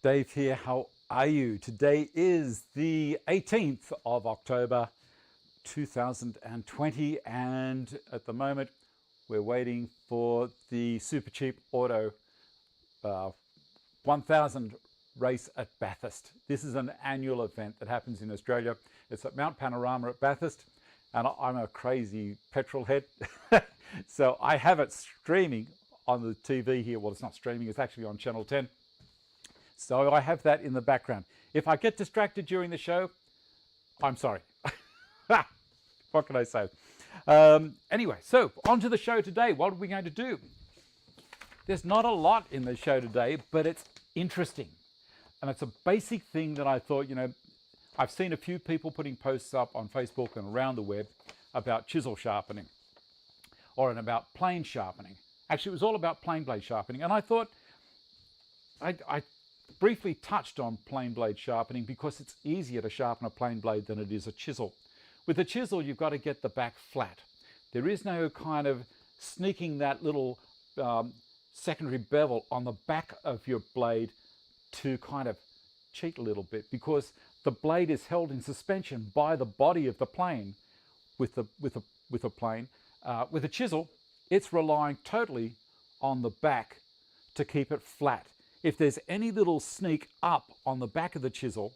Dave here. How are you? Today is the 18th of October 2020, and at the moment we're waiting for the super cheap auto 1000 race at Bathurst. This is an annual event that happens in Australia. It's at Mount Panorama at Bathurst, and I'm a crazy petrol head. So I have it streaming on the TV here. Well, it's not streaming, it's actually on Channel 10. So I have that in the background. If I get distracted during the show, I'm sorry. What can I say? Anyway, so on to the show today. What are we going to do? There's not a lot in the show today, but it's interesting. And it's a basic thing that I thought, you know, I've seen a few people putting posts up on Facebook and around the web about chisel sharpening or about plane sharpening. Actually, it was all about plane blade sharpening. And I thought, I briefly touched on plane blade sharpening because it's easier to sharpen a plane blade than it is a chisel. With a chisel, you've got to get the back flat. There is no kind of sneaking that little secondary bevel on the back of your blade to kind of cheat a little bit, because the blade is held in suspension by the body of the plane with a plane. With a chisel, it's relying totally on the back to keep it flat. If there's any little sneak up on the back of the chisel,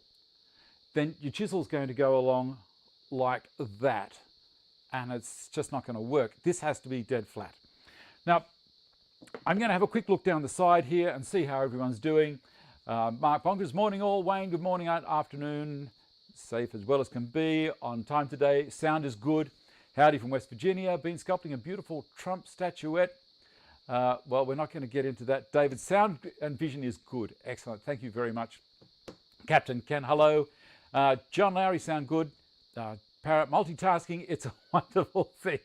then your chisel's going to go along like that, and it's just not going to work. This has to be dead flat. Now, I'm going to have a quick look down the side here and see how everyone's doing. Mark Bonkers, morning all. Wayne, good morning, afternoon. Safe as well as can be, on time today. Sound is good. Howdy from West Virginia. Been sculpting a beautiful Trump statuette. Well, we're not going to get into that. David, sound and vision is good. Excellent. Thank you very much. Captain Ken, hello. John Lowry, sound good. Parra, multitasking, it's a wonderful thing.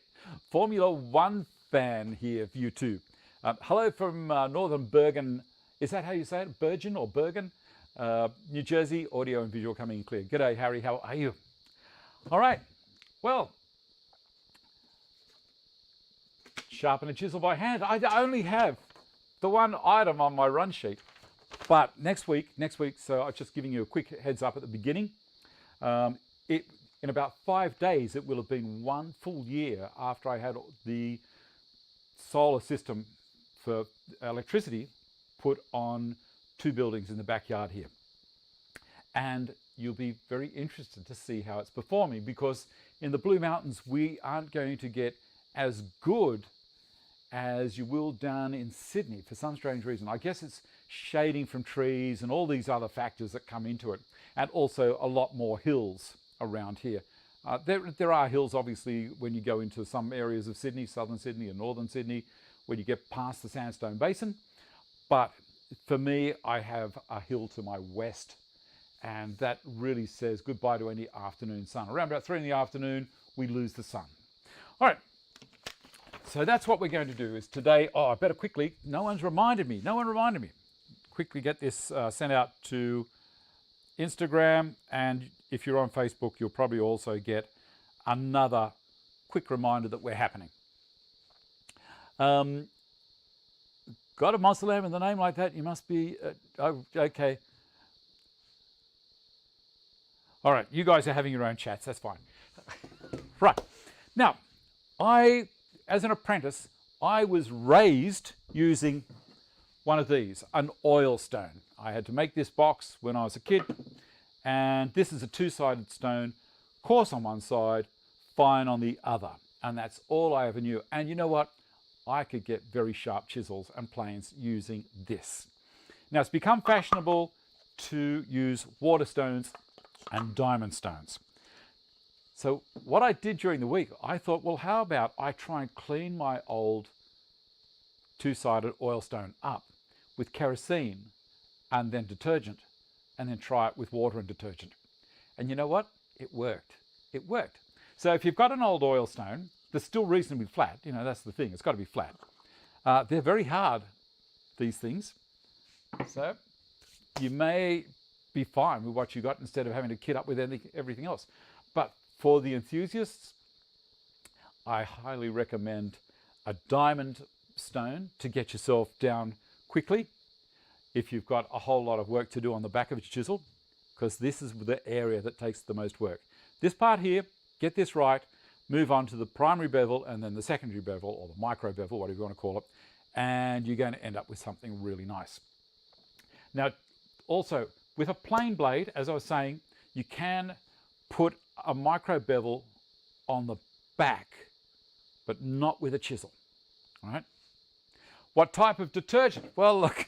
Formula One fan here for you too. Hello from Northern Bergen. Is that how you say it? Bergen or Bergen? New Jersey, audio and visual coming in clear. G'day, Harry. How are you? All right. Well, sharpen a chisel by hand. I only have the one item on my run sheet, but next week, so I'm just giving you a quick heads up at the beginning. In about 5 days, it will have been 1 full year after I had the solar system for electricity put on 2 buildings in the backyard here. And you'll be very interested to see how it's performing, because in the Blue Mountains, we aren't going to get as good as you will down in Sydney for some strange reason. I guess it's shading from trees and all these other factors that come into it, and also a lot more hills around here. There are hills, obviously, when you go into some areas of Sydney, southern Sydney and northern Sydney, when you get past the Sandstone Basin. But for me, I have a hill to my west, and that really says goodbye to any afternoon sun. Around about 3 in the afternoon, we lose the sun. All right. So that's what we're going to do is today. Oh, I better quickly. No one reminded me. Quickly get this sent out to Instagram, and if you're on Facebook, you'll probably also get another quick reminder that we're happening. Got a monster lamb in the name like that? You must be oh, okay. All right, you guys are having your own chats. That's fine. Right now, as an apprentice, I was raised using one of these, an oil stone. I had to make this box when I was a kid, and this is a 2-sided stone, coarse on one side, fine on the other, and that's all I ever knew. And you know what? I could get very sharp chisels and planes using this. Now, it's become fashionable to use water stones and diamond stones. So what I did during the week, I thought, well, how about I try and clean my old 2-sided oil stone up with kerosene and then detergent, and then try it with water and detergent. And you know what? It worked. It worked. So if you've got an old oil stone that's still reasonably flat, you know, that's the thing, it's got to be flat. They're very hard, these things. So you may be fine with what you got instead of having to kit up with everything else. But for the enthusiasts, I highly recommend a diamond stone to get yourself down quickly. if you've got a whole lot of work to do on the back of your chisel, because this is the area that takes the most work. This part here, get this right, move on to the primary bevel and then the secondary bevel, or the micro bevel, whatever you want to call it, and you're going to end up with something really nice. Now, also, with a plain blade, as I was saying, you can put a micro bevel on the back, but not with a chisel, all right? What type of detergent? Well, look,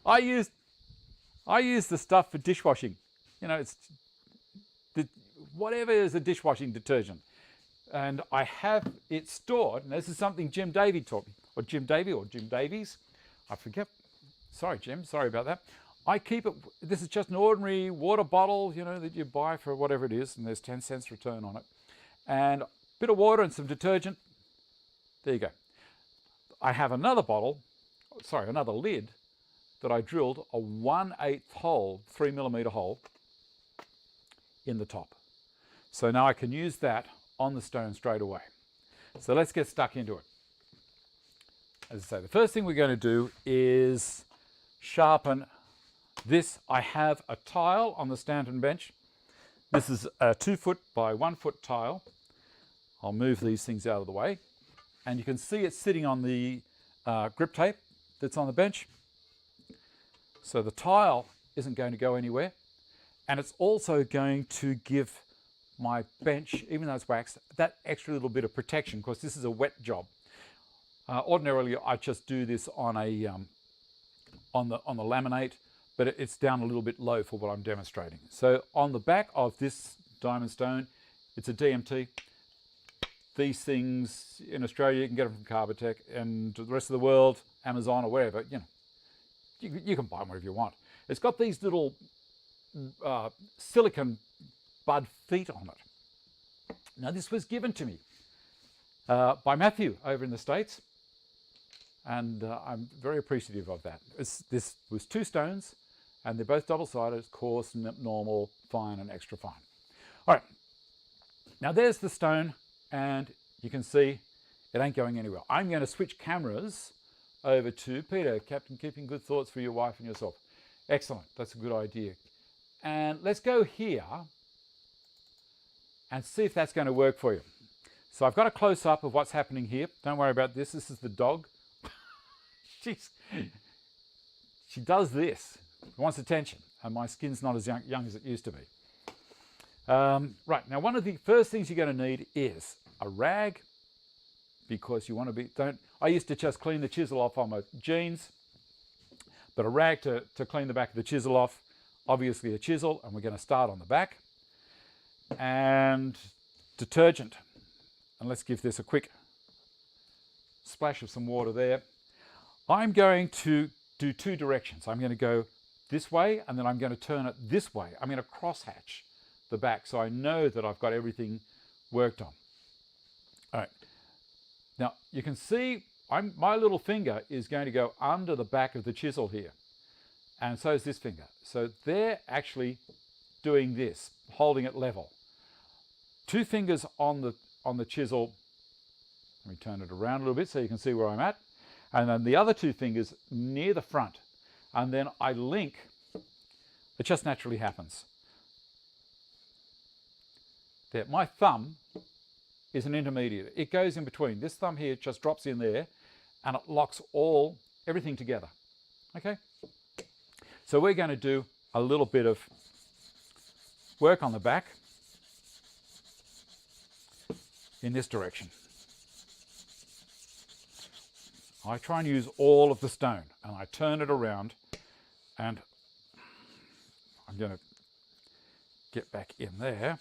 I use the stuff for dishwashing. You know, it's whatever is a dishwashing detergent. And I have it stored, and this is something Jim Davey taught me, or Jim Davies, I forget. Sorry, Jim, sorry about that. I keep it, this is just an ordinary water bottle, you know, that you buy for whatever it is, and there's 10 cents return on it. And a bit of water and some detergent, there you go. I have another bottle, sorry, another lid that I drilled a 1/8 hole, 3mm hole in the top. So now I can use that on the stone straight away. So let's get stuck into it. As I say, the first thing we're going to do is sharpen this. I have a tile on the Stanton bench. This is a 2 foot by 1 foot tile. I'll move these things out of the way. And you can see it's sitting on the grip tape that's on the bench. So the tile isn't going to go anywhere. And it's also going to give my bench, even though it's waxed, that extra little bit of protection, because this is a wet job. Ordinarily, I just do this on a on the laminate, but it's down a little bit low for what I'm demonstrating. So on the back of this diamond stone, it's a DMT. These things in Australia, you can get them from Carbotech, and the rest of the world, Amazon or wherever, you know, you can buy them wherever you want. It's got these little silicon bud feet on it. Now, this was given to me by Matthew over in the States, and I'm very appreciative of that. This was 2 stones, and they're both double-sided, coarse, normal, fine, and extra fine. All right, now there's the stone, and you can see it ain't going anywhere. I'm going to switch cameras over to Peter, Captain Keeping Good Thoughts for your wife and yourself. Excellent, that's a good idea. And let's go here and see if that's going to work for you. So I've got a close-up of what's happening here. Don't worry about this. This is the dog. She does this. She wants attention. And my skin's not as young as it used to be. Right, now one of the first things you're going to need is a rag, because you want to be, I used to just clean the chisel off on my jeans, but a rag to clean the back of the chisel off, obviously a chisel, and we're going to start on the back. And detergent. And let's give this a quick splash of some water there. I'm going to do 2 directions. I'm going to go this way, and then I'm going to turn it this way. I'm going to crosshatch the back so I know that I've got everything worked on. All right. Now, you can see my little finger is going to go under the back of the chisel here. And so is this finger. So they're actually doing this, holding it level. 2 fingers on the chisel. Let me turn it around a little bit so you can see where I'm at. And then the other 2 fingers near the front. And then I link. It just naturally happens. There, my thumb is an intermediate. It goes in between. This thumb here just drops in there, and it locks everything together. Okay? So we're going to do a little bit of work on the back in this direction. I try and use all of the stone, and I turn it around, and I'm going to get back in there,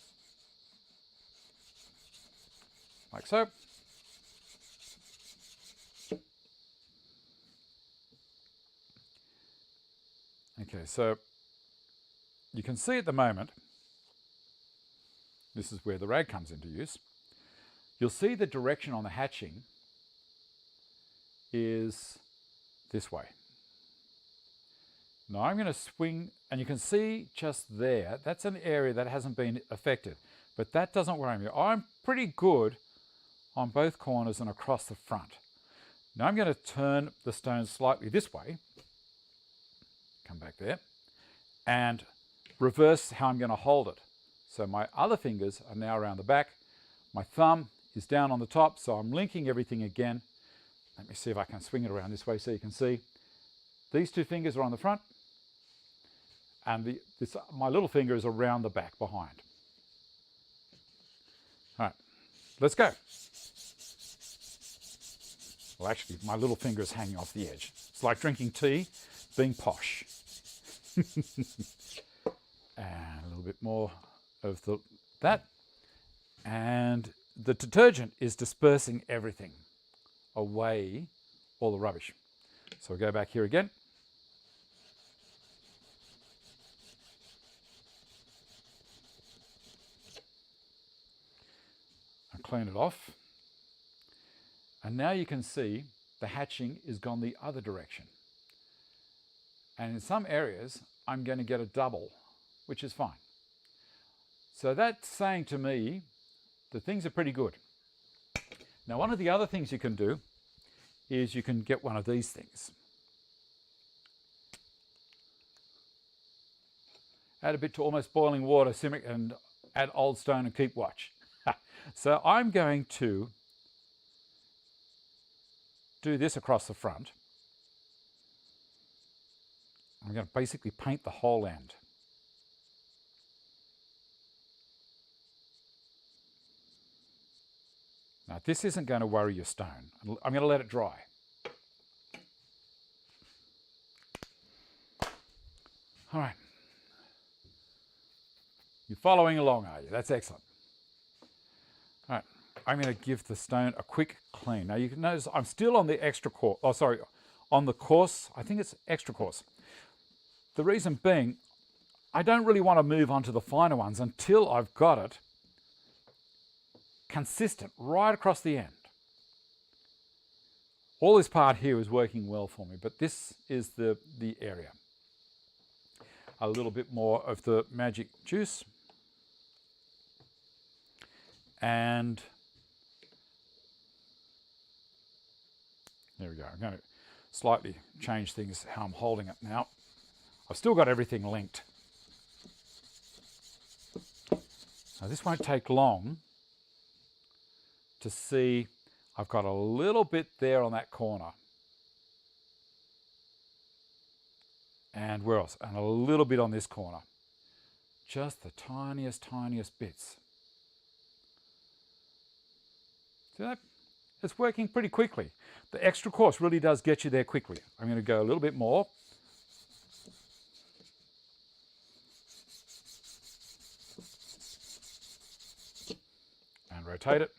like so. Okay, so you can see at the moment, this is where the rag comes into use. You'll see the direction on the hatching is this way. Now I'm going to swing, and you can see just there, that's an area that hasn't been affected, but that doesn't worry me. I'm pretty good on both corners and across the front. Now I'm going to turn the stone slightly this way, back there, and reverse how I'm going to hold it. So my other fingers are now around the back. My thumb is down on the top, so I'm linking everything again. Let me see if I can swing it around this way so you can see. These two fingers are on the front, and my little finger is around the back behind. All right, let's go. Well, actually, my little finger is hanging off the edge. It's like drinking tea, being posh. And a little bit more of that. And the detergent is dispersing everything away, all the rubbish. So we'll go back here again. And clean it off. And now you can see the hatching is gone the other direction. And in some areas, I'm going to get a double, which is fine. So that's saying to me that things are pretty good. Now, one of the other things you can do is you can get one of these things. Add a bit to almost boiling water, simmer, and add old stone and keep watch. So I'm going to do this across the front. I'm going to basically paint the whole end. Now, this isn't going to worry your stone. I'm going to let it dry. All right. You're following along, are you? That's excellent. All right. I'm going to give the stone a quick clean. Now, you can notice I'm still on the extra coarse. Oh, sorry, on the coarse. I think it's extra coarse. The reason being, I don't really want to move on to the finer ones until I've got it consistent right across the end. All this part here is working well for me, but this is the area. A little bit more of the magic juice. And there we go. I'm going to slightly change things how I'm holding it now. I've still got everything linked. Now this won't take long to see. I've got a little bit there on that corner. And where else? And a little bit on this corner. Just the tiniest bits. See that? It's working pretty quickly. The extra coarse really does get you there quickly. I'm going to go a little bit more. And rotate it.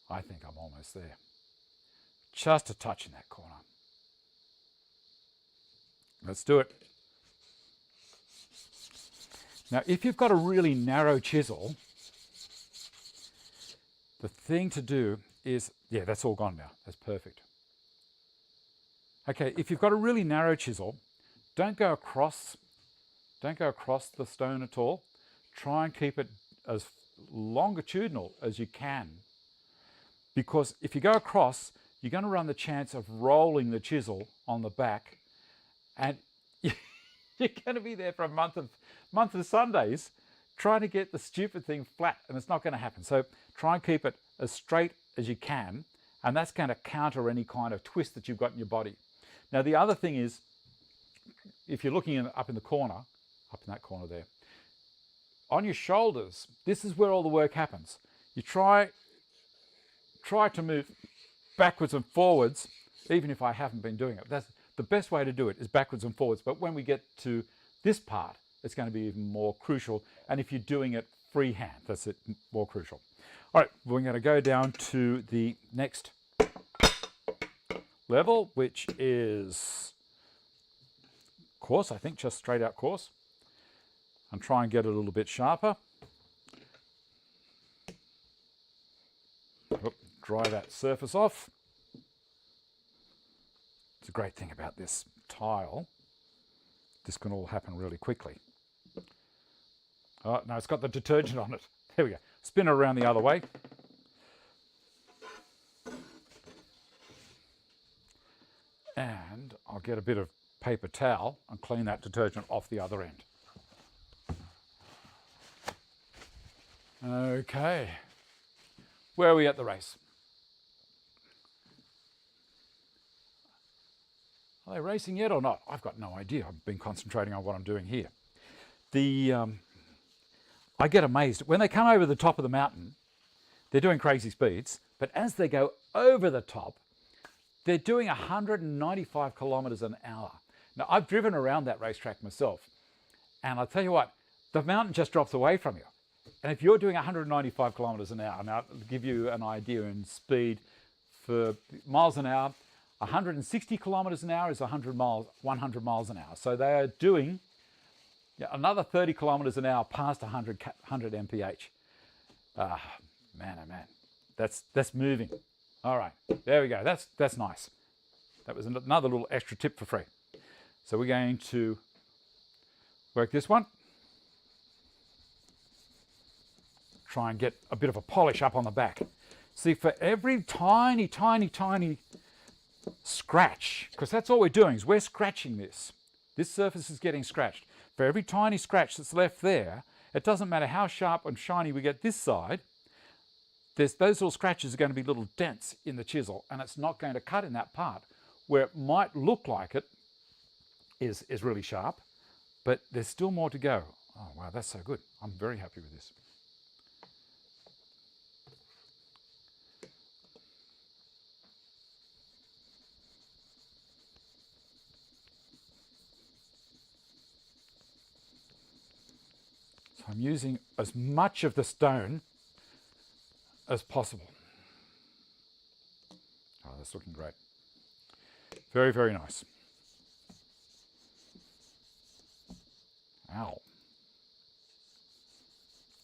I think I'm almost there. Just a touch in that corner. Let's do it. Now, if you've got a really narrow chisel, the thing to do is, yeah, that's all gone now. That's perfect. Okay, if you've got a really narrow chisel, don't go across the stone at all. Try and keep it as longitudinal as you can. Because if you go across, you're going to run the chance of rolling the chisel on the back, and you're going to be there for a month of Sundays trying to get the stupid thing flat, and it's not going to happen. So try and keep it as straight as you can, and that's going to counter any kind of twist that you've got in your body. Now, the other thing is, if you're looking up in the corner, up in that corner there, on your shoulders, this is where all the work happens. You try to move backwards and forwards, even if I haven't been doing it. That's the best way to do it, is backwards and forwards. But when we get to this part, it's going to be even more crucial. And if you're doing it freehand, that's it, more crucial. All right, we're going to go down to the next level, which is coarse, I think, just straight out coarse. And try and get it a little bit sharper. Dry that surface off. It's a great thing about this tile. This can all happen really quickly. Oh, no, it's got the detergent on it. There we go. Spin it around the other way. And I'll get a bit of paper towel and clean that detergent off the other end. Okay. Where are we at the race? Are they racing yet or not? I've got no idea. I've been concentrating on what I'm doing here. I get amazed. When they come over the top of the mountain, they're doing crazy speeds, but as they go over the top, they're doing 195 kilometers an hour. Now, I've driven around that racetrack myself, and I'll tell you what, the mountain just drops away from you. And if you're doing 195 kilometers an hour, now to give you an idea in speed for miles an hour, 160 kilometers an hour is 100 miles an hour. So they are doing another 30 kilometers an hour past 100 mph. Man, oh man, that's moving. All right, there we go. That's nice. That was another little extra tip for free. So we're going to work this one. Try and get a bit of a polish up on the back. See, for every tiny, tiny, tiny scratch, because that's all we're doing is we're scratching this. This surface is getting scratched. For every tiny scratch that's left there, it doesn't matter how sharp and shiny we get this side, those little scratches are going to be little dents in the chisel, and it's not going to cut in that part where it might look like it is really sharp, but there's still more to go. Oh wow, that's so good. I'm very happy with this. So I'm using as much of the stone as possible. Oh, that's looking great. Very, very nice. Ow.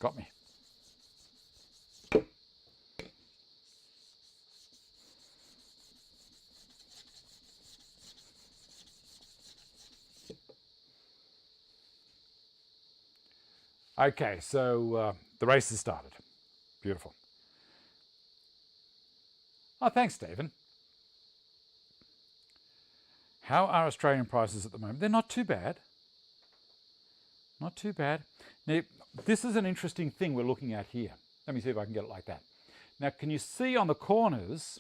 Got me. Okay, so the race has started. Beautiful. Oh, thanks, Stephen. How are Australian prices at the moment? They're not too bad. Not too bad. Now, this is an interesting thing we're looking at here. Let me see if I can get it like that. Now, can you see on the corners,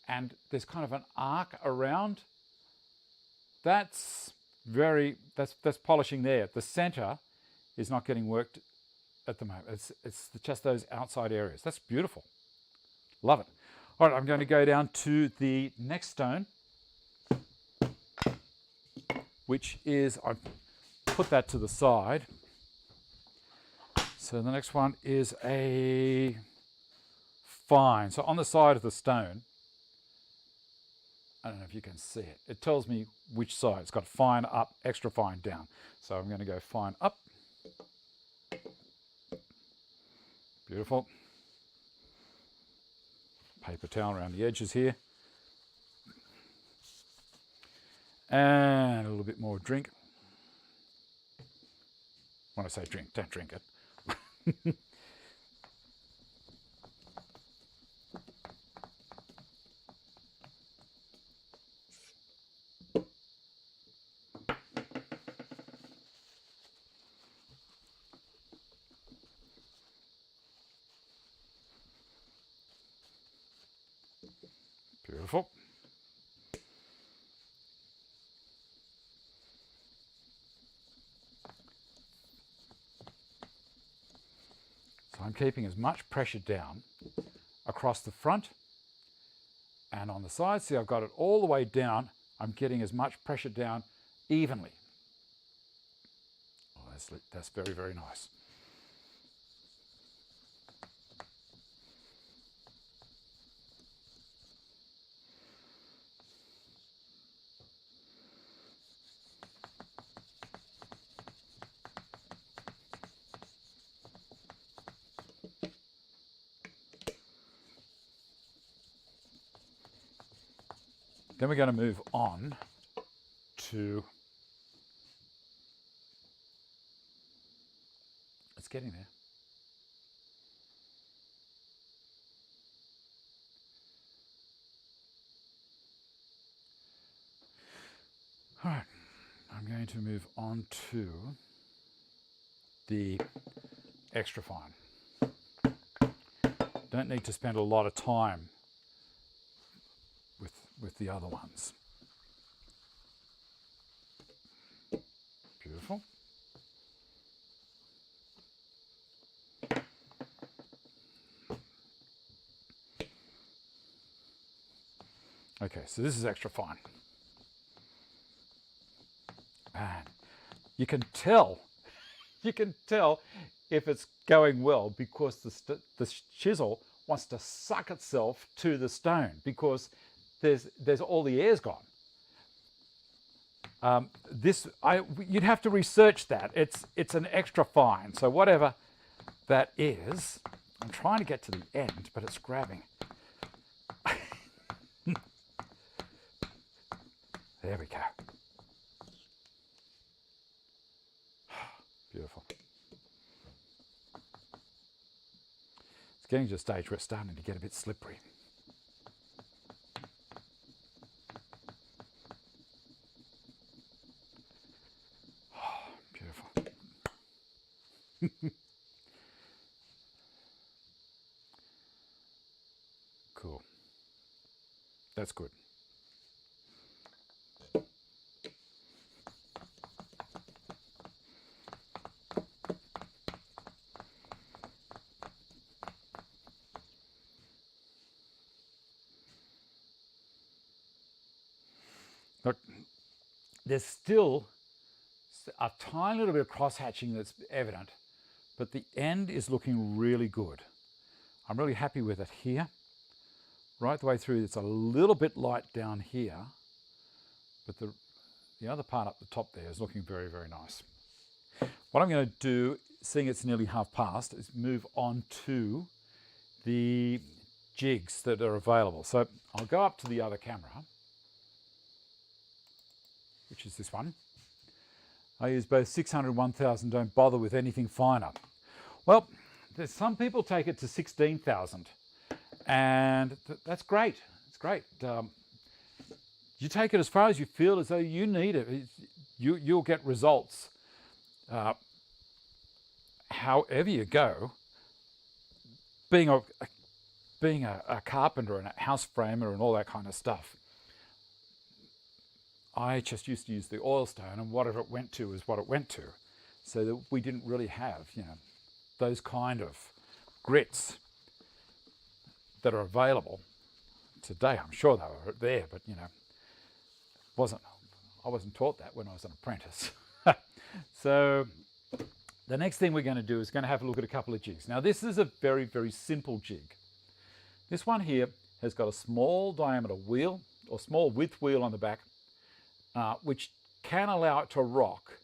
and there's kind of an arc around? That's polishing there. The center is not getting worked at the moment. It's just those outside areas. That's beautiful. Love it. All right, I'm going to go down to the next stone, which is, I've put that to the side. So the next one is a fine. So on the side of the stone, I don't know if you can see it. It tells me which side. It's got fine up, extra fine down. So I'm going to go fine up. Beautiful. Paper towel around the edges here. And a little bit more drink. When I say drink, don't drink it. Beautiful. So I'm keeping as much pressure down across the front and on the sides. See, I've got it all the way down. I'm getting as much pressure down evenly. Oh, that's very, very nice. Then we're going to move on to, it's getting there. I'm going to move on to the extra fine. Don't need to spend a lot of time with the other ones. Beautiful. Okay, so this is extra fine. And you can tell if it's going well because the chisel wants to suck itself to the stone because there's all the air's gone. You'd have to research that. It's an extra fine. So whatever that is, I'm trying to get to the end, but it's grabbing. There we go. Beautiful. It's getting to a stage where it's starting to get a bit slippery. Beautiful. Cool. That's good. Look, there's still a tiny little bit of cross-hatching that's evident, but the end is looking really good. I'm really happy with it here. Right the way through, it's a little bit light down here, but the other part up the top there is looking very, very nice. What I'm going to do, seeing it's nearly half past, is move on to the jigs that are available. So I'll go up to the other camera, which is this one. I use both 600 and 1000, don't bother with anything finer. Well, there's some people take it to 16,000 and that's great, it's great. You take it as far as you feel as though you need it. You'll get results however you go. Being a carpenter and a house framer and all that kind of stuff, I just used to use the oil stone, and whatever it went to is what it went to. So that we didn't really have, those kind of grits that are available today. I'm sure they were there, but I wasn't taught that when I was an apprentice. So the next thing we're going to do is going to have a look at a couple of jigs. Now this is a very, very simple jig. This one here has got a small diameter wheel or small width wheel on the back, which can allow it to rock,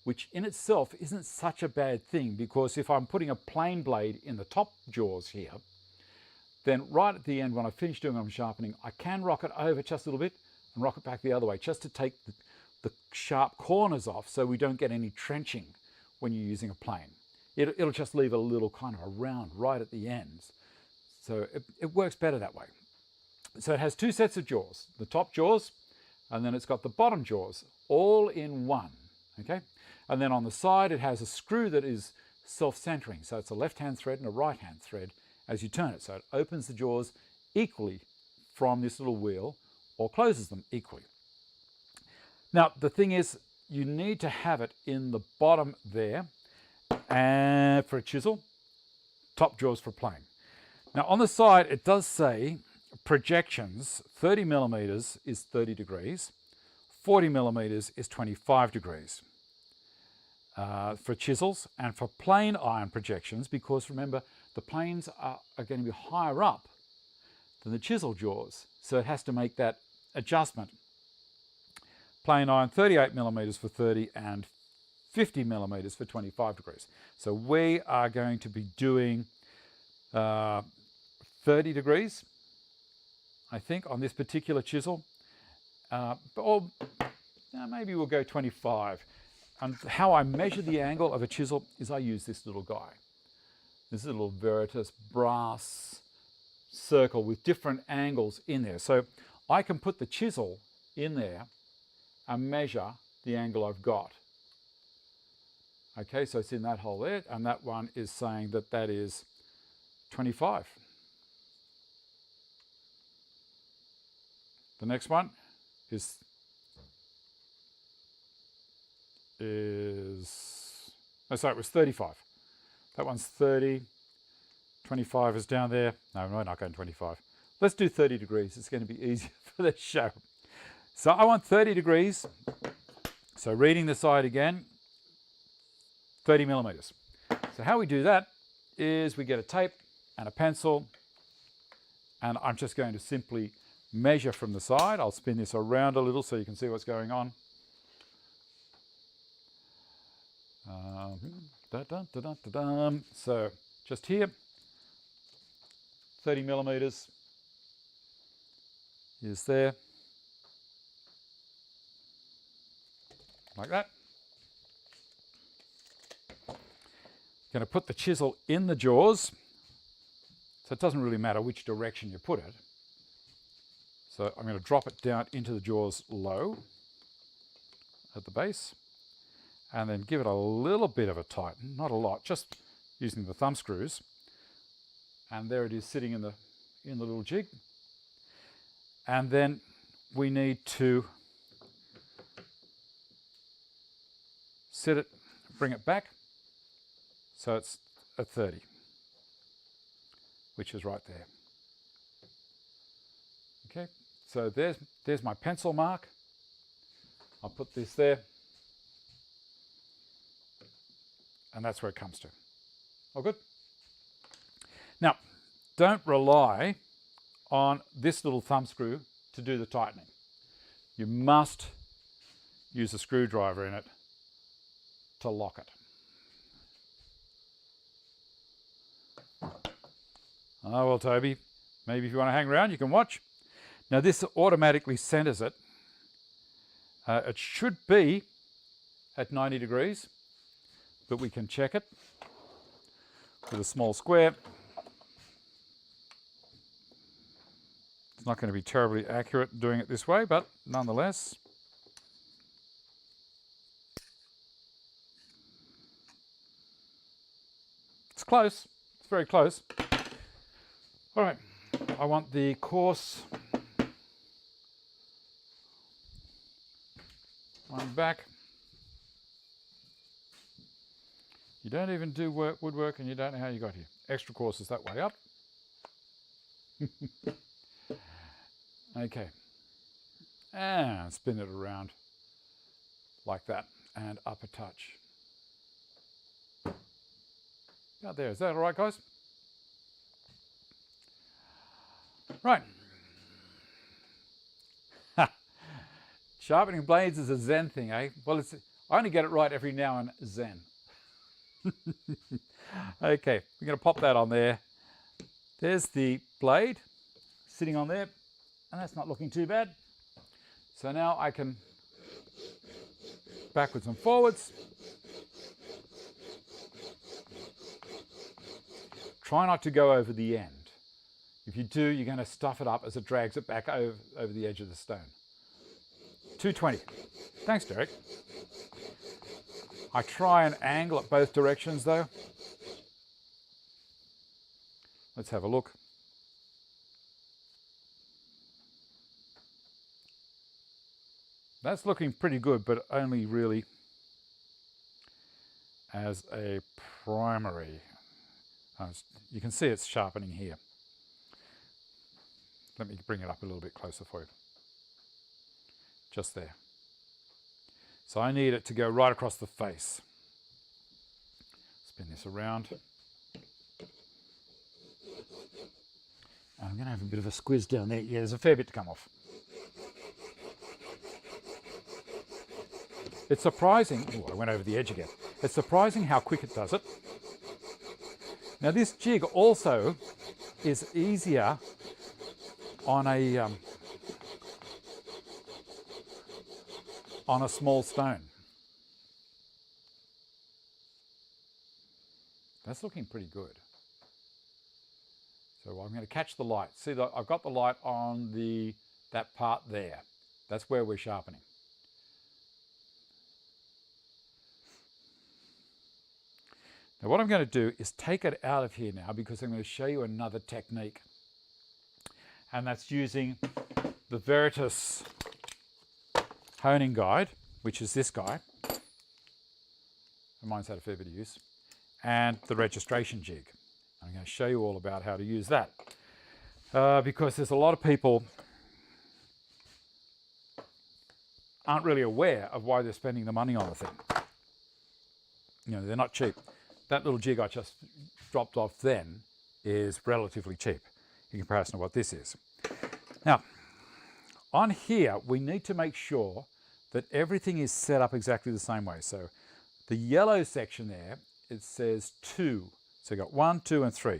which in itself isn't such a bad thing, because if I'm putting a plain blade in the top jaws here, then right at the end when I finish doing my sharpening, I can rock it over just a little bit and rock it back the other way just to take the sharp corners off so we don't get any trenching when you're using a plane. It'll just leave a little kind of a round right at the ends. So it works better that way. So it has two sets of jaws, the top jaws, and then it's got the bottom jaws all in one, okay? And then on the side, it has a screw that is self-centering. So it's a left-hand thread and a right-hand thread as you turn it. So it opens the jaws equally from this little wheel or closes them equally. Now, the thing is, you need to have it in the bottom there and for a chisel, top jaws for plane. Now on the side, it does say projections, 30 millimeters is 30 degrees, 40 millimeters is 25 degrees for chisels, and for plane iron projections, because remember, the planes are going to be higher up than the chisel jaws, so it has to make that adjustment. Plane iron, 38 millimeters for 30 and 50 millimeters for 25 degrees. So we are going to be doing 30 degrees, I think, on this particular chisel, or maybe we'll go 25. And how I measure the angle of a chisel is I use this little guy. This is a little Veritas brass circle with different angles in there. So I can put the chisel in there and measure the angle I've got. Okay, so it's in that hole there, and that one is saying that that is 25. The next one is oh, sorry, it was 35. That one's 30. 25 is down there. No, we're not going 25. Let's do 30 degrees. It's going to be easier for the show. So I want 30 degrees. So reading the side again, 30 millimeters. So how we do that is we get a tape and a pencil, and I'm just going to simply measure from the side. I'll spin this around a little so you can see what's going on. So just here, 30 millimeters is there, like that. Going to put the chisel in the jaws, so it doesn't really matter which direction you put it. So I'm going to drop it down into the jaws low at the base, and then give it a little bit of a tighten, not a lot, just using the thumb screws. And there it is sitting in the little jig. And then we need to set it, bring it back, so it's at 30, which is right there. Okay, so there's my pencil mark. I'll put this there, and that's where it comes to. All good? Now, don't rely on this little thumb screw to do the tightening. You must use a screwdriver in it to lock it. Oh, well, Toby, maybe if you want to hang around, you can watch. Now, this automatically centers it. It should be at 90 degrees, but we can check it with a small square. It's not going to be terribly accurate doing it this way, but nonetheless. It's close. It's very close. All right, I want the coarse one back. You don't even do woodwork and you don't know how you got here. Extra coarse is that way up. Okay, and spin it around like that and up a touch. About there, is that all right, guys? Right. Sharpening blades is a Zen thing, eh? Well, I only get it right every now and Zen. Okay, we're going to pop that on there. There's the blade sitting on there, and that's not looking too bad. So now I can backwards and forwards. Try not to go over the end. If you do, you're going to stuff it up as it drags it back over the edge of the stone. 220. Thanks, Derek. I try and angle it both directions though. Let's have a look. That's looking pretty good, but only really as a primary. You can see it's sharpening here. Let me bring it up a little bit closer for you. Just there. So I need it to go right across the face. Spin this around. I'm going to have a bit of a squiz down there. Yeah, there's a fair bit to come off. It's surprising. Oh, I went over the edge again. It's surprising how quick it does it. Now this jig also is easier on a small stone. That's looking pretty good. So I'm going to catch the light. See, I've got the light on that part there. That's where we're sharpening. Now what I'm going to do is take it out of here now, because I'm going to show you another technique. And that's using the Veritas honing guide, which is this guy. Mine's had a fair bit of use. And the registration jig. I'm going to show you all about how to use that. Because there's a lot of people aren't really aware of why they're spending the money on the thing. You know, they're not cheap. That little jig I just dropped off then is relatively cheap in comparison to what this is. Now, on here, we need to make sure that everything is set up exactly the same way. So the yellow section there, it says 2. So you've got 1, 2, and 3.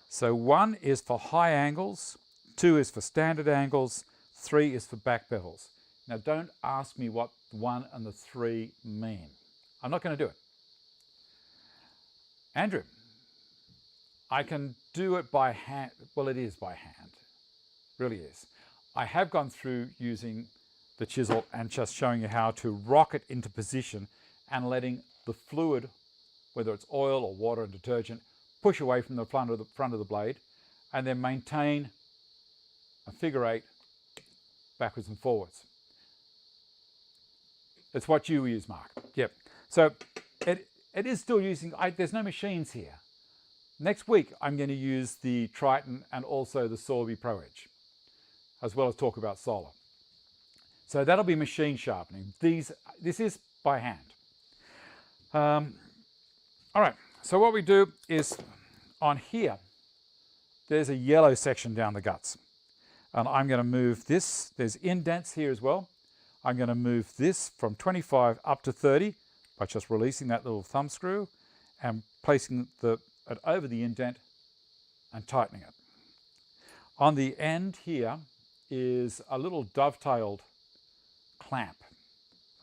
So 1 is for high angles, 2 is for standard angles, 3 is for back bevels. Now don't ask me what 1 and the 3 mean. I'm not going to do it. Andrew, I can do it by hand. Well, it is by hand. It really is. I have gone through using the chisel and just showing you how to rock it into position and letting the fluid, whether it's oil or water and detergent, push away from the front of the blade, and then maintain a figure 8 backwards and forwards. It's what you use, Mark. Yep. So it is still using, there's no machines here. Next week, I'm going to use the Triton and also the Sorby Pro Edge, as well as talk about solar. So that'll be machine sharpening. This is by hand. All right, so what we do is on here, there's a yellow section down the guts. And I'm going to move this, there's indents here as well. I'm going to move this from 25 up to 30 by just releasing that little thumb screw and placing it over the indent and tightening it. On the end here is a little dovetailed clamp.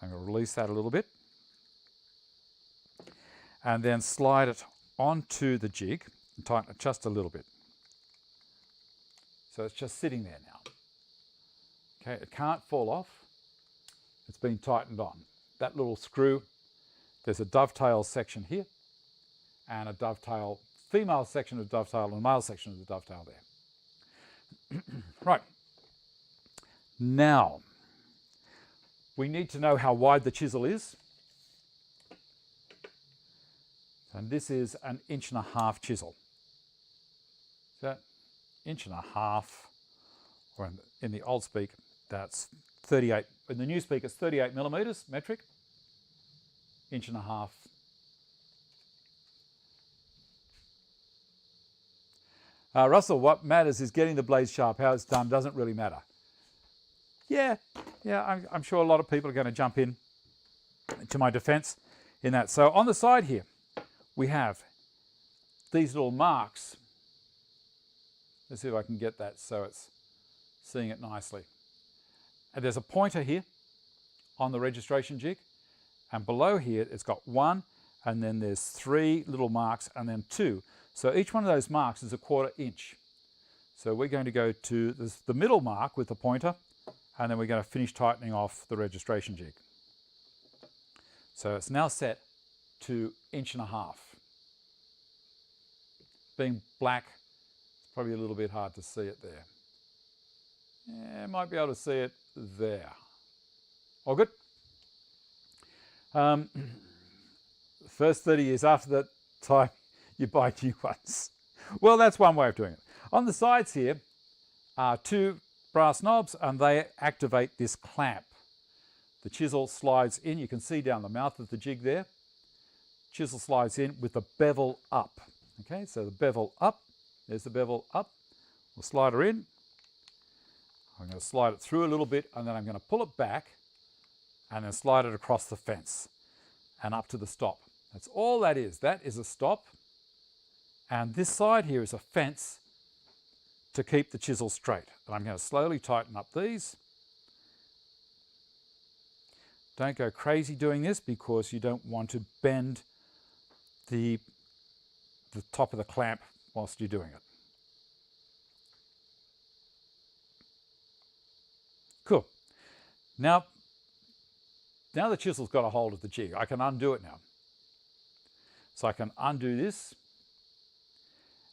I'm going to release that a little bit and then slide it onto the jig and tighten it just a little bit. So it's just sitting there now. Okay, it can't fall off. It's been tightened on. That little screw, there's a dovetail section here and a dovetail, female section of dovetail and a male section of the dovetail there. Right. Now, we need to know how wide the chisel is. And this is an 1.5" chisel. So 1.5", or in the old speak, that's 38. In the new speak, it's 38 millimeters metric. 1.5". Russell, what matters is getting the blades sharp. How it's done doesn't really matter. Yeah, I'm sure a lot of people are going to jump in to my defense in that. So on the side here, we have these little marks. Let's see if I can get that so it's seeing it nicely. And there's a pointer here on the registration jig. And below here, it's got 1, and then there's 3 little marks, and then 2. So each one of those marks is a 1/4 inch. So we're going to go to the middle mark with the pointer, and then we're going to finish tightening off the registration jig. So it's now set to 1.5". Being black, it's probably a little bit hard to see it there. Yeah, might be able to see it there. All good? First 30 years after that time, you buy new ones. Well, that's one way of doing it. On the sides here are 2 brass knobs, and they activate this clamp. The chisel slides in. You can see down the mouth of the jig there. Chisel slides in with the bevel up. Okay, so the bevel up. There's the bevel up. We'll slide her in. I'm going to slide it through a little bit, and then I'm going to pull it back and then slide it across the fence and up to the stop. That's all that is. That is a stop. And this side here is a fence to keep the chisel straight. And I'm going to slowly tighten up these. Don't go crazy doing this because you don't want to bend the top of the clamp whilst you're doing it. Cool. Now the chisel's got a hold of the jig. I can undo it now. So I can undo this,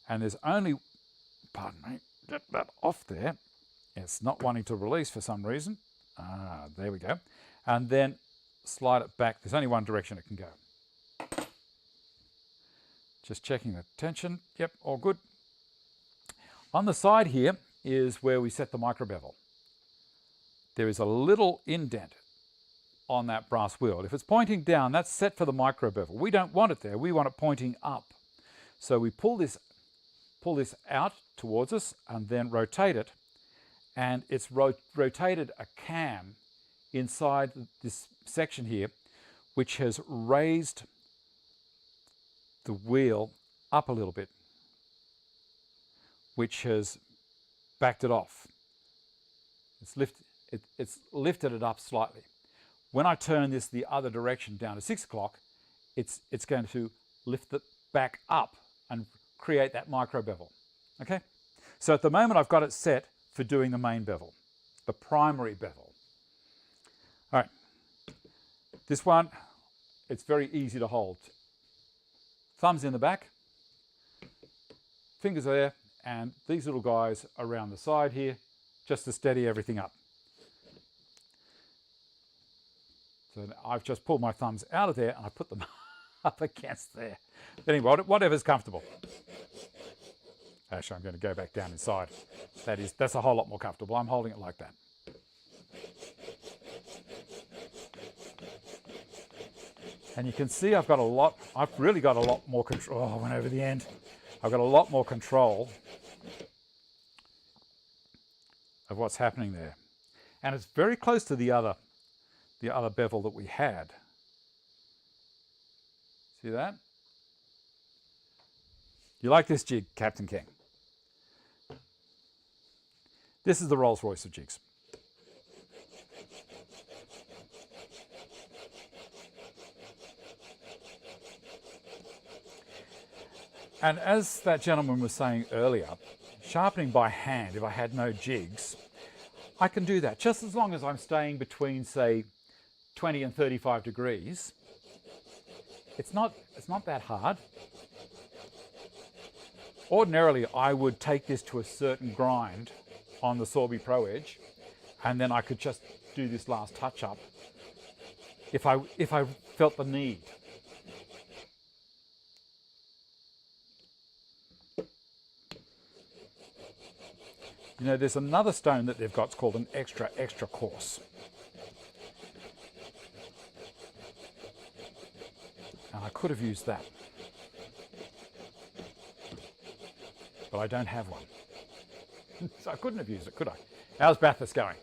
and there's only, pardon me, get that off there. It's not wanting to release for some reason. There we go. And then slide it back. There's only one direction it can go. Just checking the tension. Yep, all good. On the side here is where we set the micro bevel. There is a little indent on that brass wheel. If it's pointing down, that's set for the micro bevel. We don't want it there. We want it pointing up. So we pull this out towards us and then rotate it, and it's rotated a cam inside this section here, which has raised the wheel up a little bit, which has backed it off. It's lifted it up slightly. When I turn this the other direction down to 6 o'clock, it's going to lift it back up and create that micro bevel. Okay? So at the moment I've got it set for doing the main bevel, the primary bevel. All right. This one, it's very easy to hold. Thumbs in the back, fingers are there, and these little guys around the side here, just to steady everything up. So I've just pulled my thumbs out of there and I put them up against there. But anyway, whatever's comfortable. Actually, I'm going to go back down inside. That's a whole lot more comfortable. I'm holding it like that. And you can see I've really got a lot more control. Oh, I went over the end. I've got a lot more control of what's happening there. And it's very close to the other bevel that we had. See that? You like this jig, Captain King? This is the Rolls-Royce of jigs. And as that gentleman was saying earlier, sharpening by hand, if I had no jigs, I can do that just as long as I'm staying between, say, 20 and 35 degrees. It's not that hard. Ordinarily, I would take this to a certain grind on the Sorby Pro Edge, and then I could just do this last touch-up if I felt the need. You know, there's another stone that they've got, it's called an extra coarse. And I could have used that, but I don't have one. So I couldn't have used it, could I? How's Bathurst going?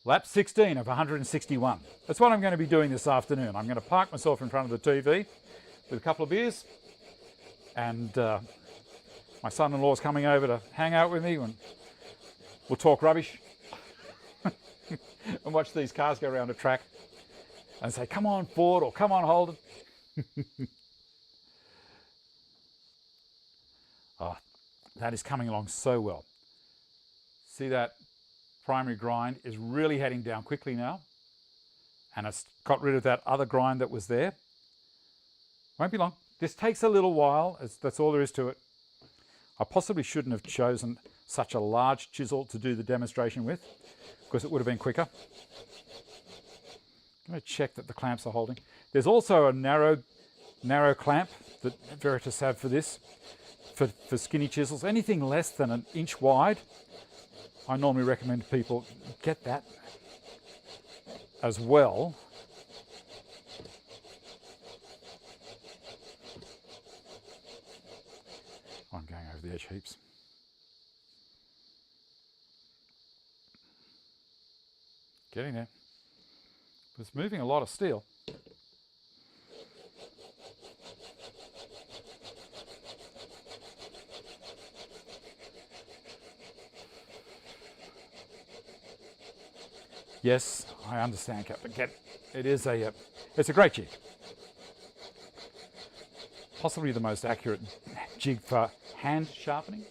Lap 16 of 161. That's what I'm going to be doing this afternoon. I'm going to park myself in front of the TV with a couple of beers, and my son-in-law's coming over to hang out with me, and we'll talk rubbish and watch these cars go around a track and say, come on Ford, or come on Holden. Oh, that is coming along so well. See, that primary grind is really heading down quickly now, and it's got rid of that other grind that was there. Won't be long. This takes a little while, that's all there is to it. I possibly shouldn't have chosen such a large chisel to do the demonstration with, because it would have been quicker. I'm going to check that the clamps are holding. There's also a narrow clamp that Veritas have for this, for skinny chisels. Anything less than an inch wide, I normally recommend people get that as well. I'm going over the edge heaps. Getting there. It's moving a lot of steel. Yes, I understand, Captain. It's a great jig. Possibly the most accurate jig for hand sharpening.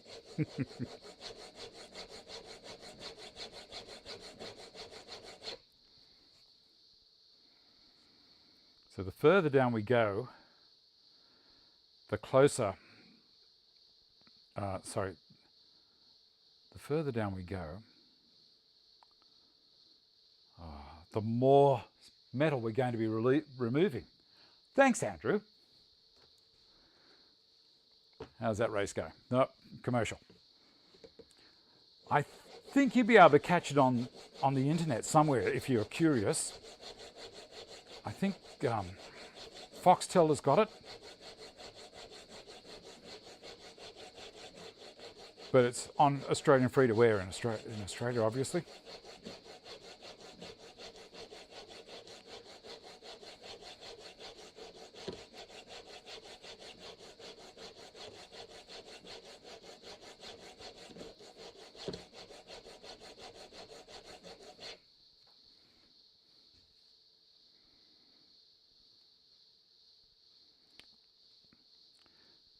So the further down we go, the closer, sorry, the further down we go, the more metal we're going to be removing. Thanks, Andrew. How's that race go? No, commercial. I think you'd be able to catch it on the internet somewhere if you're curious. I think Foxtel has got it. But it's on Australian free-to-air in Australia, obviously.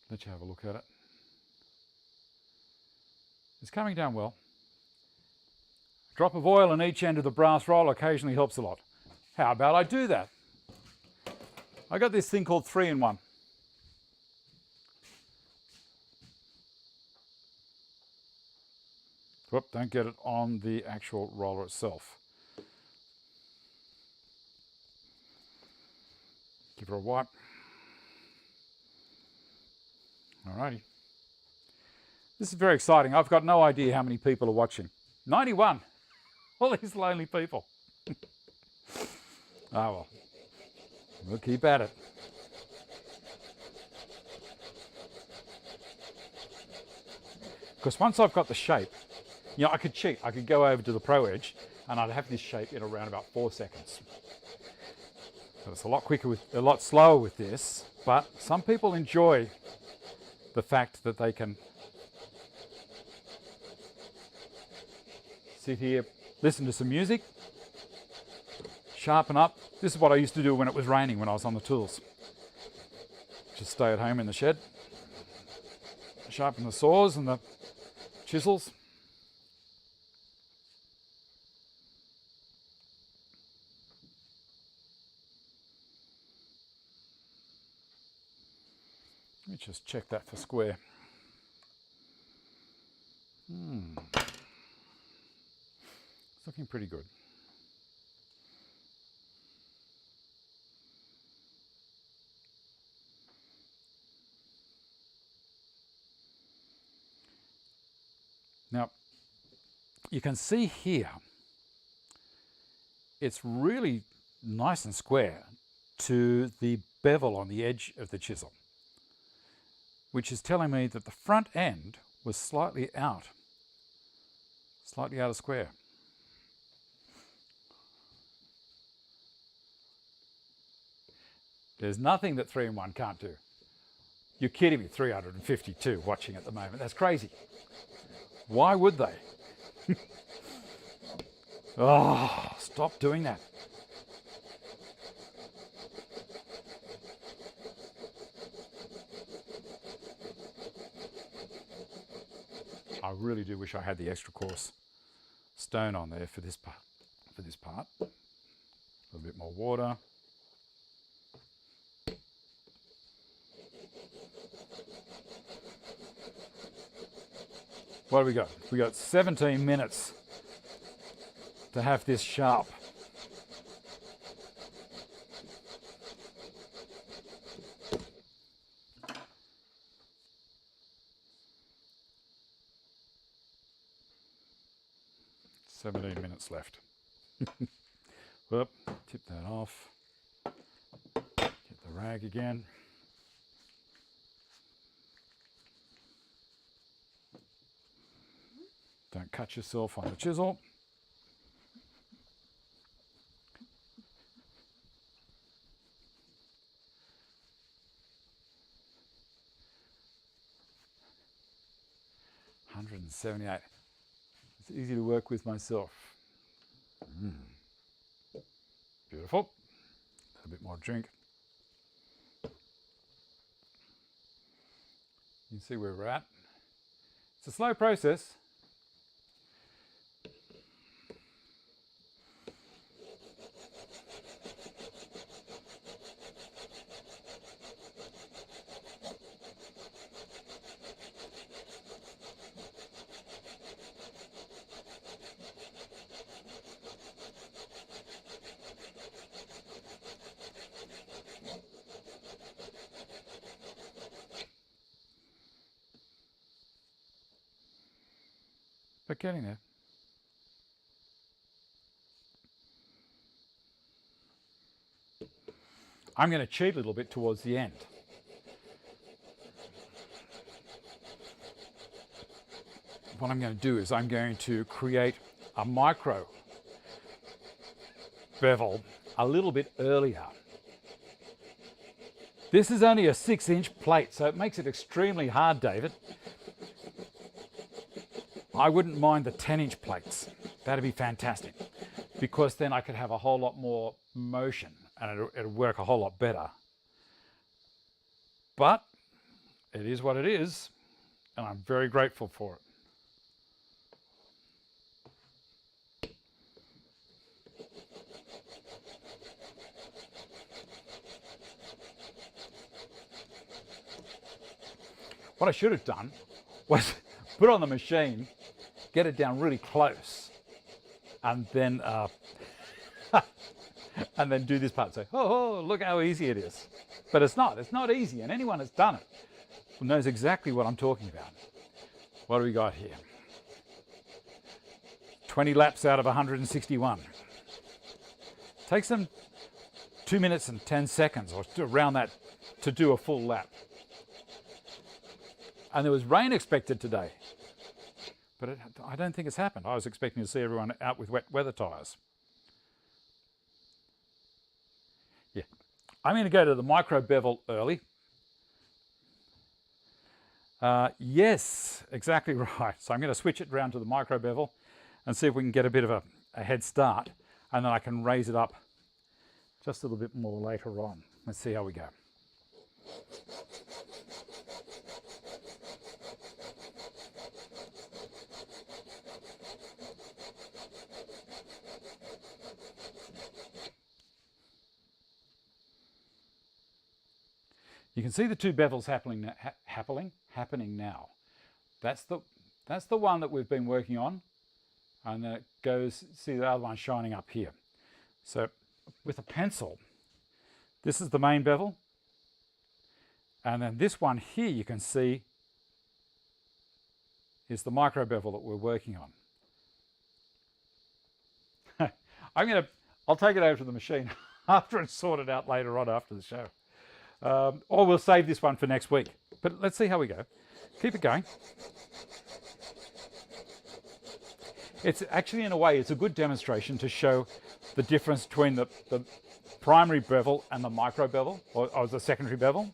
Let you have a look at it. It's coming down well. A drop of oil in each end of the brass roll occasionally helps a lot. How about I do that? I got this thing called 3-in-1. Whoop, don't get it on the actual roller itself. Give her a wipe. Alrighty. This is very exciting. I've got no idea how many people are watching. 91. All these lonely people. Ah, well. We'll keep at it. Because once I've got the shape, you know, I could cheat. I could go over to the Pro Edge and I'd have this shape in around about 4 seconds. So it's a lot quicker a lot slower with this, but some people enjoy the fact that they can sit here, listen to some music, sharpen up. This is what I used to do when it was raining, when I was on the tools. Just stay at home in the shed, sharpen the saws and the chisels. Let me just check that for square. It's looking pretty good. Now, you can see here, it's really nice and square to the bevel on the edge of the chisel, which is telling me that the front end was slightly out of square. There's nothing that 3-in-1 can't do. You're kidding me, 352 watching at the moment. That's crazy. Why would they? Oh, stop doing that. I really do wish I had the extra coarse stone on there for this part. A little bit more water. What do we got? We got 17 minutes to have this sharp. Minutes left. Whoop, tip that off. Get the rag again. Don't cut yourself on the chisel. $178. It's easy to work with myself. Beautiful. A bit more drink. You can see where we're at. It's a slow process. but getting there. I'm going to cheat a little bit towards the end. What I'm going to do is I'm going to create a micro bevel a little bit earlier. This is only a 6-inch plate, so it makes it extremely hard, David. I wouldn't mind the 10-inch plates. That'd be fantastic, because then I could have a whole lot more motion and it'll work a whole lot better. But it is what it is, and I'm very grateful for it. What I should have done was put on the machine, get it down really close, and then and then do this part. Say, oh, look how easy it is. But it's not easy, and anyone that's done it knows exactly what I'm talking about. What do we got here? 20 laps out of 161. Takes them 2 minutes and 10 seconds or around that to do a full lap. And there was rain expected today, but I don't think it's happened. I was expecting to see everyone out with wet weather tyres. Yeah, I'm going to go to the micro bevel early. Yes, exactly right. So I'm going to switch it around to the micro bevel and see if we can get a bit of a head start, and then I can raise it up just a little bit more later on. Let's see how we go. You can see the two bevels happening now. That's the one that we've been working on, and then it goes, see the other one shining up here. So with a pencil, this is the main bevel, and then this one here you can see is the micro bevel that we're working on. I'll take it over to the machine after it's sorted out later on after the show. Or we'll save this one for next week. But let's see how we go. Keep it going. It's actually, in a way, it's a good demonstration to show the difference between the primary bevel and the micro bevel, or the secondary bevel.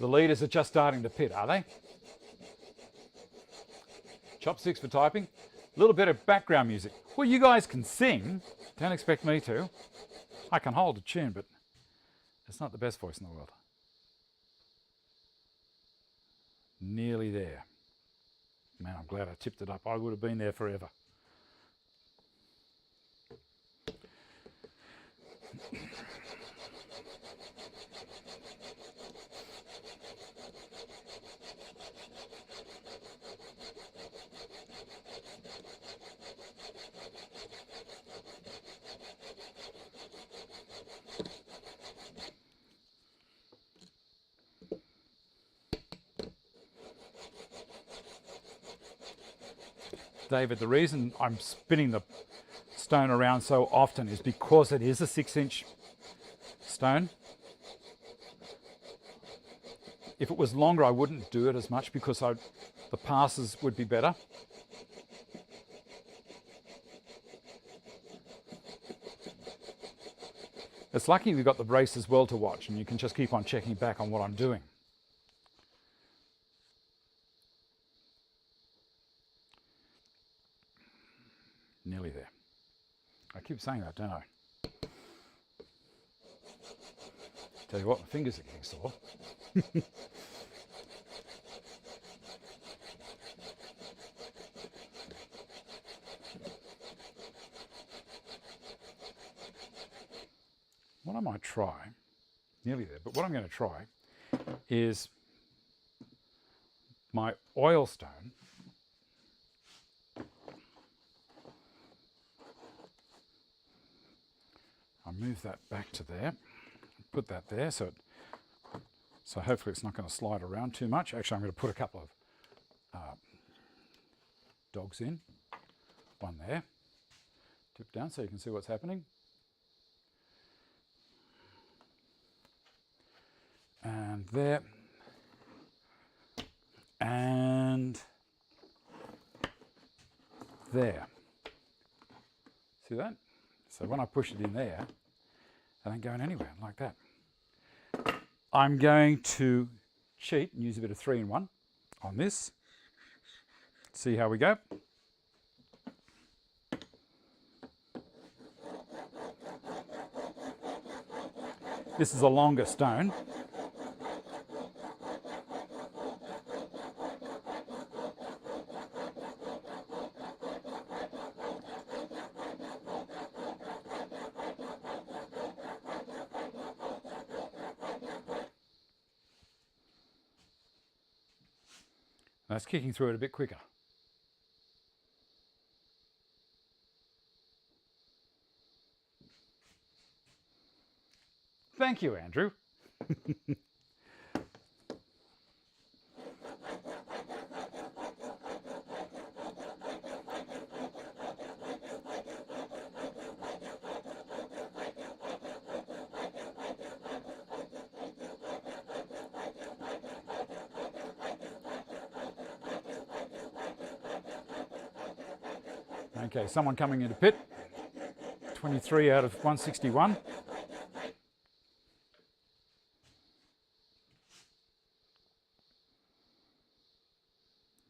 The leaders are just starting to pit, are they? Chopsticks for typing. A little bit of background music. Well, you guys can sing. Don't expect me to. I can hold a tune, but it's not the best voice in the world. Nearly there. Man, I'm glad I tipped it up. I would have been there forever. David, the reason I'm spinning the stone around so often is because it is a 6-inch stone. If it was longer, I wouldn't do it as much because the passes would be better. It's lucky we've got the race as well to watch, and you can just keep on checking back on what I'm doing. Nearly there. I keep saying that, don't I? Tell you what, my fingers are getting sore. What I might try, nearly there, but what I'm going to try is my oil stone. move that back to there. Put that there so hopefully it's not going to slide around too much. Actually, I'm going to put a couple of dogs in. One there. Tip down so you can see what's happening. And there. And there. See that? So when I push it in there, it ain't going anywhere like that. I'm going to cheat and use a bit of 3-in-1 on this. See how we go. This is a longer stone. That's kicking through it a bit quicker. Thank you, Andrew. Okay, someone coming into pit. 23 out of 161.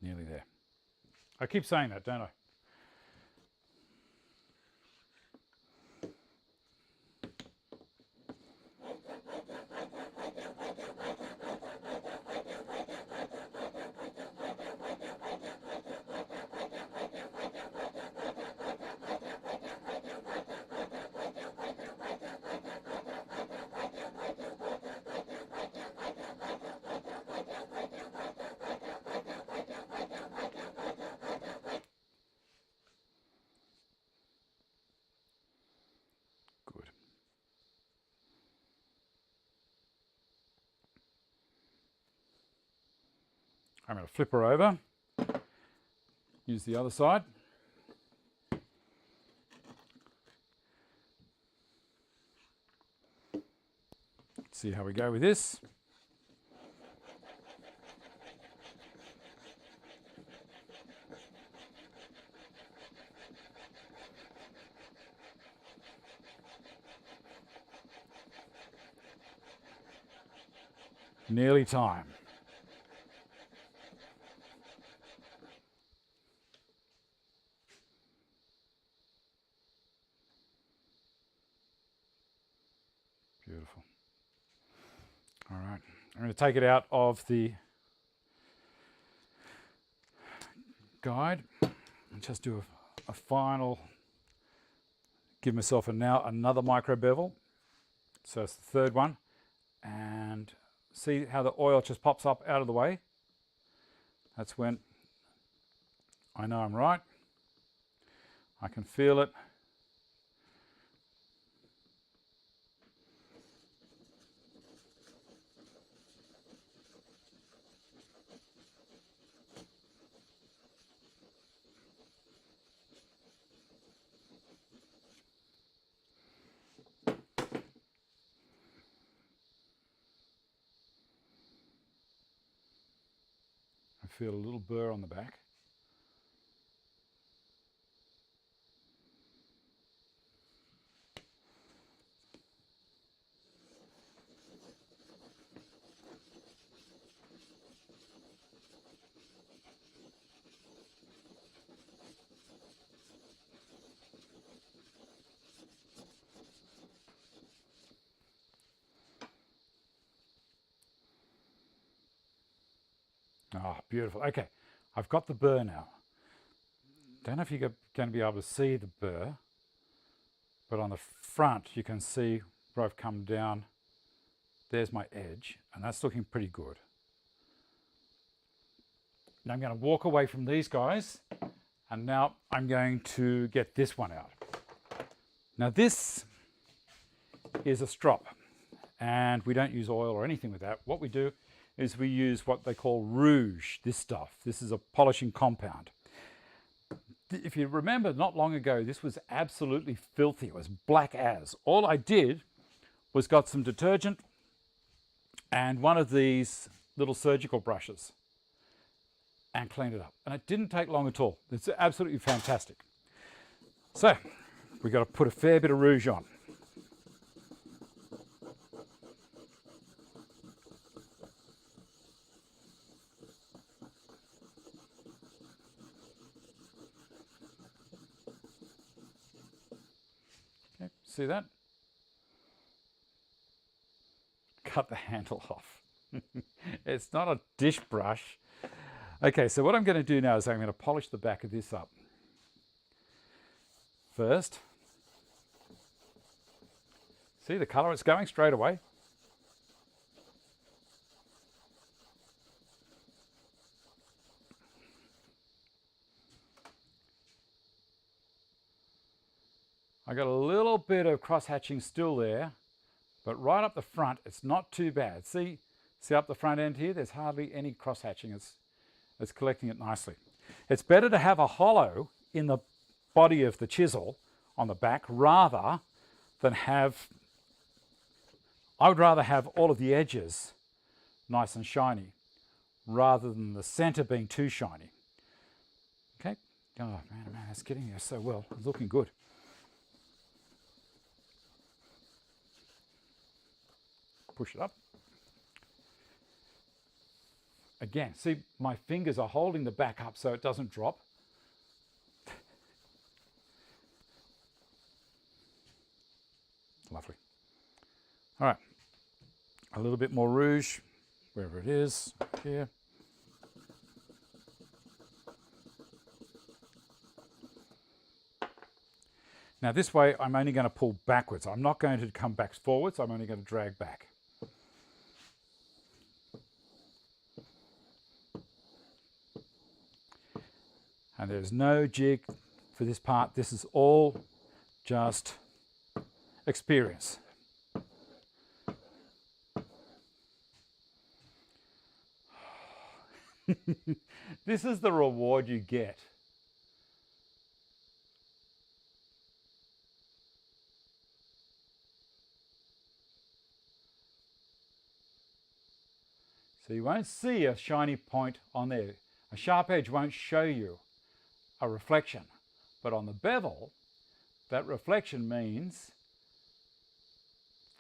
Nearly there. I keep saying that, don't I? I'm going to flip her over, use the other side. See how we go with this. Nearly time. Beautiful. All right, I'm going to take it out of the guide and just do a final, give myself another micro bevel. So it's the third one, and see how the oil just pops up out of the way. That's when I know I'm right. I can feel it. Feel a little burr on the back. Oh, beautiful. Okay, I've got the burr now. Don't know if you're going to be able to see the burr, but on the front you can see where I've come down. There's my edge, and that's looking pretty good. Now I'm going to walk away from these guys, and now I'm going to get this one out. Now this Here's a strop, and we don't use oil or anything with that. What we do is we use what they call rouge, this stuff. This is a polishing compound. If you remember, not long ago, this was absolutely filthy. It was black as. All I did was got some detergent and one of these little surgical brushes and cleaned it up. And it didn't take long at all. It's absolutely fantastic. So we've got to put a fair bit of rouge on. Okay, see that? Cut the handle off. It's not a dish brush. Okay, so what I'm going to do now is I'm going to polish the back of this up. First, see the colour, it's going straight away. I got a little bit of cross-hatching still there, but right up the front, it's not too bad. See up the front end here? There's hardly any cross-hatching. It's collecting it nicely. It's better to have a hollow in the body of the chisel on the back rather than have, I would rather have all of the edges nice and shiny rather than the center being too shiny. Okay. Oh man, it's getting there so well. It's looking good. Push it up. Again, see, my fingers are holding the back up so it doesn't drop. Lovely. All right, a little bit more rouge, wherever it is, here. Now this way, I'm only going to pull backwards. I'm not going to come back forwards, I'm only going to drag back. And there's no jig for this part. This is all just experience. This is the reward you get. So you won't see a shiny point on there. A sharp edge won't show you a reflection, but on the bevel, that reflection means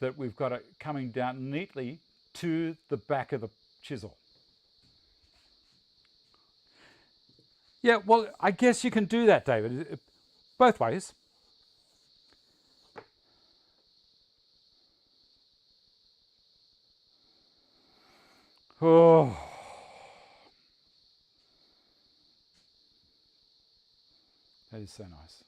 that we've got it coming down neatly to the back of the chisel. Yeah, well, I guess you can do that, David, both ways. Oh. That is so nice.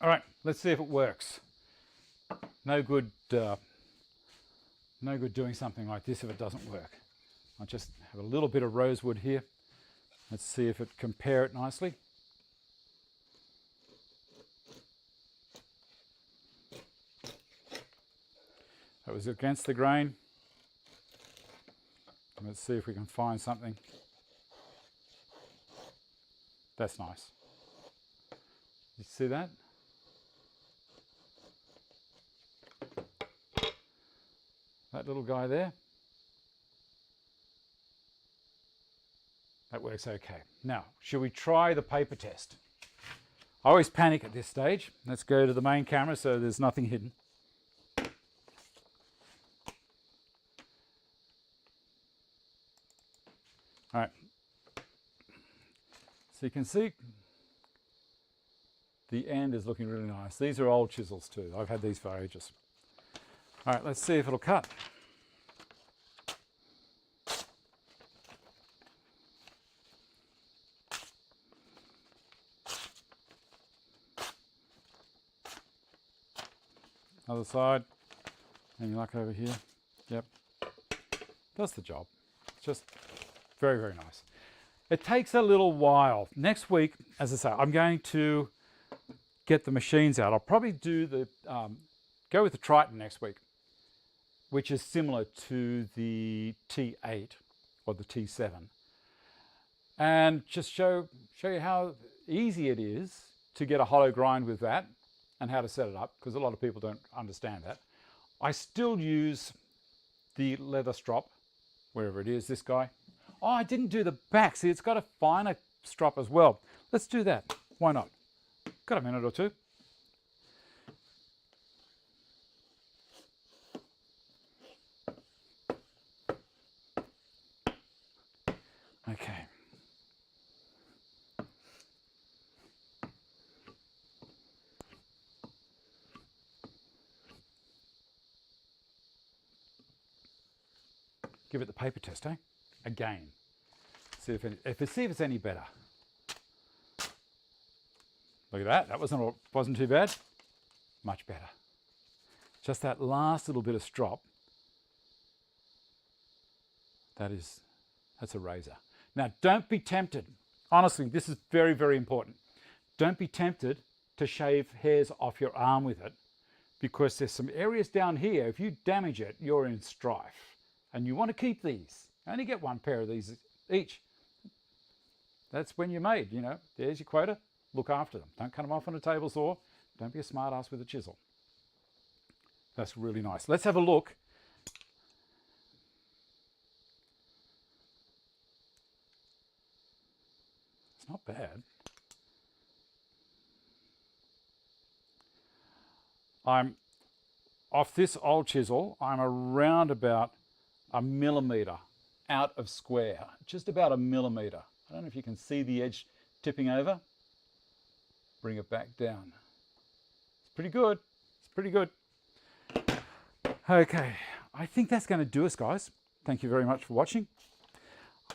All right, let's see if it works. No good doing something like this if it doesn't work. I'll just have a little bit of rosewood here. Let's see if it compare it nicely. That was against the grain. Let's see if we can find something. That's nice. You see that? That little guy there. That works okay. Now, should we try the paper test? I always panic at this stage. Let's go to the main camera so there's nothing hidden. All right. So you can see the end is looking really nice. These are old chisels too. I've had these for ages. All right, let's see if it'll cut. Other side. Any luck over here? Yep. Does the job. It's just very, very nice. It takes a little while. Next week, as I say, I'm going to get the machines out. I'll probably do the go with the Triton next week, which is similar to the T8 or the T7, and just show you how easy it is to get a hollow grind with that and how to set it up, because a lot of people don't understand that. I still use the leather strop, wherever it is, this guy. Oh, I didn't do the back. See, it's got a finer strop as well. Let's do that. Why not? Got a minute or two. Okay. Give it the paper test, eh? Again. See if it's any better. Look at that. That wasn't too bad. Much better. Just that last little bit of strop. That's a razor. Now, don't be tempted. Honestly, this is very, very important. Don't be tempted to shave hairs off your arm with it, because there's some areas down here. If you damage it, you're in strife. And you want to keep these. Only get one pair of these each. That's when you're made, you know. There's your quota. Look after them. Don't cut them off on a table saw. Don't be a smart ass with a chisel. That's really nice. Let's have a look. It's not bad. I'm off this old chisel. I'm around about a millimetre out of square, just about a millimetre. I don't know if you can see the edge tipping over. Bring it back down. It's pretty good. It's pretty good. Okay, I think that's going to do us, guys. Thank you very much for watching.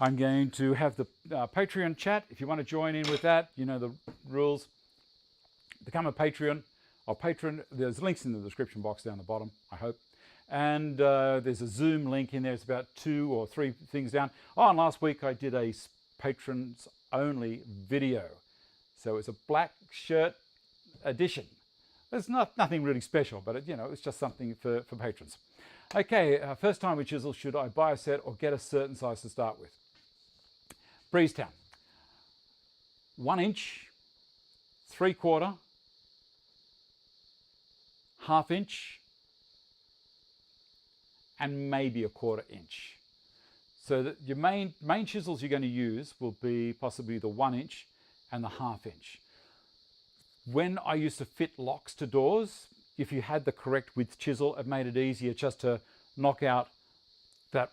I'm going to have the Patreon chat. If you want to join in with that, you know the rules. Become a Patreon or patron. There's links in the description box down the bottom, I hope. And there's a Zoom link in there. It's about 2 or 3 things down. Oh, and last week I did a patrons only video. So it's a black shirt edition. There's nothing really special, but it's just something for patrons. Okay, first time with chisel, should I buy a set or get a certain size to start with? Breezetown. 1 inch, 3/4, 1/2 inch, and maybe a 1/4 inch. So that your main chisels you're going to use will be possibly the 1 inch and the 1/2 inch. When I used to fit locks to doors, if you had the correct width chisel, it made it easier just to knock out that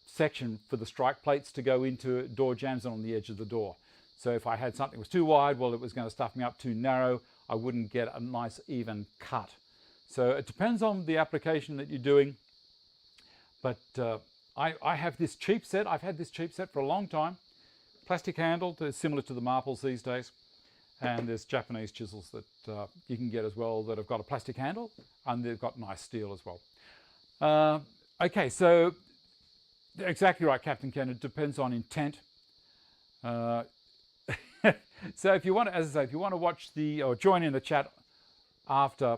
section for the strike plates to go into door jambs on the edge of the door. So if I had something that was too wide, well, it was going to stuff me up. Too narrow, I wouldn't get a nice even cut. So it depends on the application that you're doing. But I have this cheap set. I've had this cheap set for a long time. Plastic handled, they're similar to the marples these days. And there's Japanese chisels that you can get as well that have got a plastic handle, and they've got nice steel as well. Okay, so exactly right, Captain Ken. It depends on intent. So if you want to, as I say, if you want to watch or join in the chat after,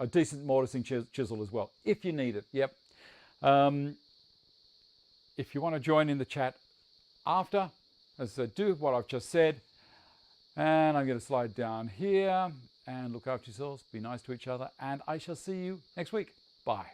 a decent mortising chisel as well, if you need it. Yep. If you want to join in the chat after, as I do what I've just said, and I'm going to slide down here and look after yourselves, be nice to each other, and I shall see you next week. Bye.